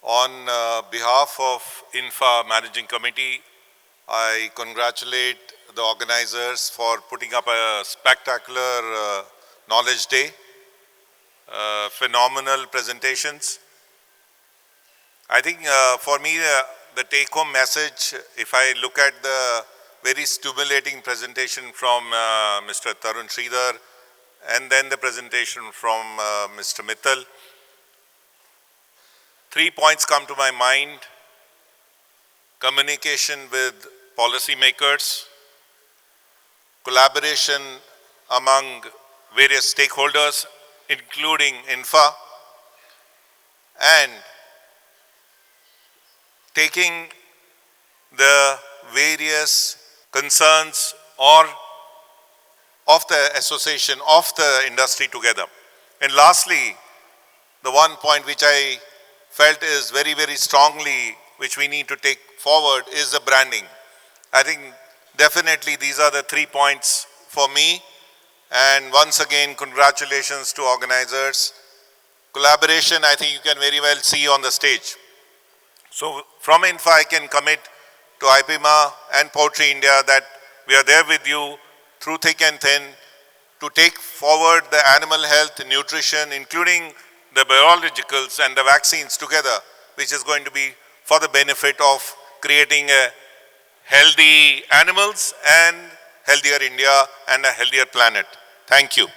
On behalf of INFA Managing Committee, I congratulate the organizers for putting up a spectacular Knowledge Day, phenomenal presentations. I think for me, the take-home message, if I look at the very stimulating presentation from Mr. Tarun Sridhar and then the presentation from Mr. Mittal, 3 points come to my mind: communication with policymakers, collaboration among various stakeholders, including INFA, and taking the various concerns or of the association, of the industry together. And lastly, the one point which I felt is very, very strongly, which we need to take forward, is the branding. I think definitely these are the 3 points for me. And once again, congratulations to organizers. Collaboration, I think you can very well see on the stage. So from INFA, I can commit to IPMA and Poultry India that we are there with you through thick and thin to take forward the animal health, nutrition, including the biologicals and the vaccines together, which is going to be for the benefit of creating a healthy animals and healthier India and a healthier planet. Thank you.